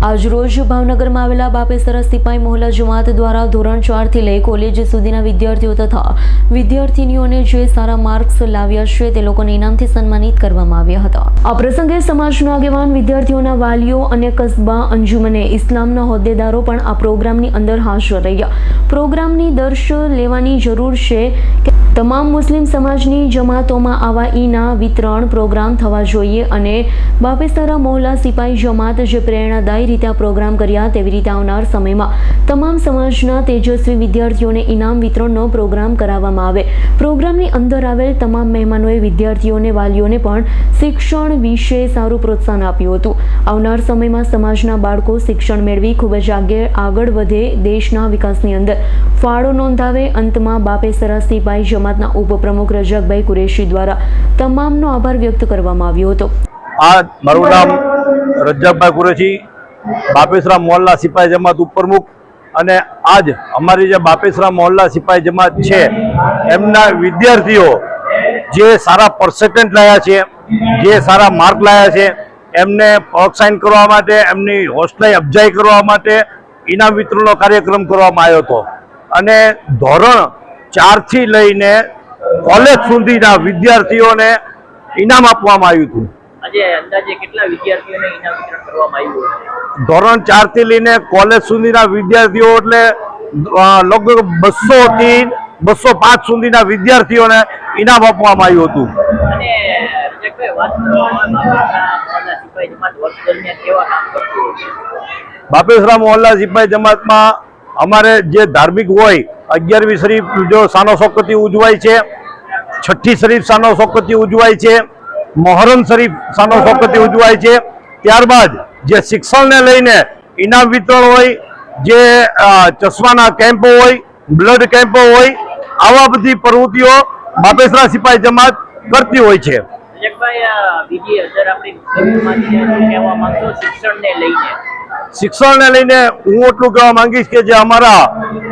આજરોજ ભાવનગરમાં આવેલા બાપેસરા સિપાઈ મોહલ્લા જમાત દ્વારા ધોરણ 4 થી લઈ કોલેજ સુધીના વિદ્યાર્થીઓ તથા વિદ્યાર્થીનીઓને જે સારા માર્ક્સ લાવ્યા છે તે લોકોને ઇનામથી સન્માનિત કરવામાં આવ્યા હતા। આ પ્રસંગે સમાજના આગેવાન, વિદ્યાર્થીઓના વાલીઓ અને કસ્બા અંજુમને ઇસ્લામના હોદ્દેદારો પણ આ પ્રોગ્રામની અંદર હાજર રહ્યા। પ્રોગ્રામની દર્શ લેવાની જરૂર છે કે તમામ મુસ્લિમ સમાજની જમાતોમાં આવા ઈના વિતરણ પ્રોગ્રામ થવા જોઈએ અને બાપેસરા મોહલ્લા સિપાઈ જમાત જે પ્રેરણાદાયી રીતે આ પ્રોગ્રામ કર્યા તેવી રીતે આવનાર સમયમાં તમામ સમાજના તેજસ્વી વિદ્યાર્થીઓને ઇનામ વિતરણનો પ્રોગ્રામ કરાવવામાં આવે। પ્રોગ્રામની અંદર આવેલ તમામ મહેમાનોએ વિદ્યાર્થીઓને, વાલીઓને પણ શિક્ષણ વિશે સારું પ્રોત્સાહન આપ્યું હતું। આવનાર સમયમાં સમાજના બાળકો શિક્ષણ મેળવી ખૂબ જ આગળ વધે, દેશના વિકાસની અંદર ફાળો નોંધાવે। અંતમાં બાપેસરા સિપાઈ જમાતના ઉપપ્રમુખ રજાકભાઈ કુરેશી દ્વારા તમામનો આભાર વ્યક્ત કરવામાં આવ્યો હતો। આ મારું નામ રજાકભાઈ કુરેશી, બાપેસરા મોહલ્લા સિપાઈ જમાત ઉપપ્રમુખ, અને આજ અમારી જે બાપેસરા મોહલ્લા સિપાઈ જમાત છે એમના વિદ્યાર્થીઓ જે સારા પર્સેન્ટેજ લાયા છે, જે સારા માર્ક લાયા છે, એમને પ્રોત્સાહન કરવા માટે, એમની હોસ્ટેલ અફજાઈ કરવા માટે ઇનામ વિતરણનો કાર્યક્રમ કરવામાં આવ્યો હતો અને ધોરણ 4 થી લઈને કોલેજ સુધીના વિદ્યાર્થીઓને ઇનામ આપવામાં આવ્યું હતું। આજે અંદાજે કેટલા વિદ્યાર્થીઓને ઇનામ વિતરણ કરવામાં આવ્યું છે? ધોરણ 4 થી લઈને કોલેજ સુધીના વિદ્યાર્થીઓ એટલે લગભગ 200 થી 205 સુધીના વિદ્યાર્થીઓને ઇનામ આપવામાં આવ્યું હતું। અને રજાકભાઈ, વાત કરવામાં મોહલ્લા સિપાઈ જમાત વર્ષ દરમિયાન કેવા કામ કરતું હોય છે? બાપેસરા મોહલ્લા સિપાઈ જમાતમાં અમારે જે ધાર્મિક હોય, 11મી શરીફ જો સાનો શોકતી ઉજવાય છે, 6ઠ્ઠી શરીફ સાનો શોકતી ઉજવાય છે, મોહરમ શરીફ સાનો શોકતી ઉજવાય છે। ત્યારબાદ જે શિક્ષણને લઈને ઇનામ વિતરણ હોય, જે ચશ્માના કેમ્પો હોય, બ્લડ કેમ્પો હોય, આવા બધી પ્રવૃત્તિઓ બાપેસરા સિપાઈ જમાત કરતી હોય છે। રજાકભાઈ, બીજી અસર આપણી મુસ્લિમ સમાજને કહેવા માંગતો શિક્ષણને લઈને હું એટલું કહેવા માંગીશ કે જે અમારા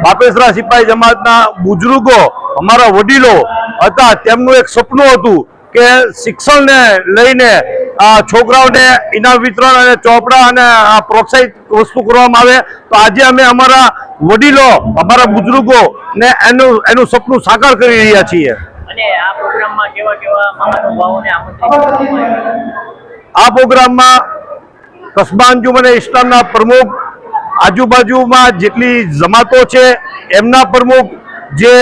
બાપેસરા સિપાઈ જમાતના બુજુર્ગો, અમારા વડીલો હતા, તેમનું એક સપનું હતું કે શિક્ષણને લઈને છોકરાઓને ઇનામ વિતરણ અને ચોપડા અને પ્રોત્સાહિત વસ્તુ કરવામાં આવે। તો આજે અમે અમારા વડીલો, અમારા બુજુર્ગોને એનું સપનું સાકાર કરી રહ્યા છીએ। અને આ પ્રોગ્રામમાં કેવા કેવા મહાનુભાવોને આમંત્રિત કરવામાં આવ્યા? આ પ્રોગ્રામમાં કસ્બા અંજુમને ઇસ્લામના પ્રમુખ, આજુબાજુમાં જેટલી જમાતો છે એમના પ્રમુખ, જે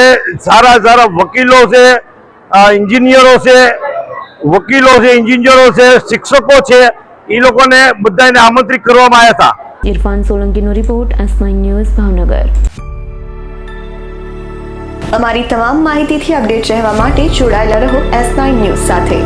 સારા સારા વકીલો છે, એન્જિનિયરો છે, શિક્ષકો છે, એ લોકોને બધાને આમંત્રિત કરવામાં આવ્યા હતા। ઇરફાન સોલંકીનો રિપોર્ટ, S9 ન્યૂઝ, ભાવનગર। અમારી તમામ માહિતીથી અપડેટ રહેવા માટે જોડાયેલા રહો S9 ન્યૂઝ સાથે।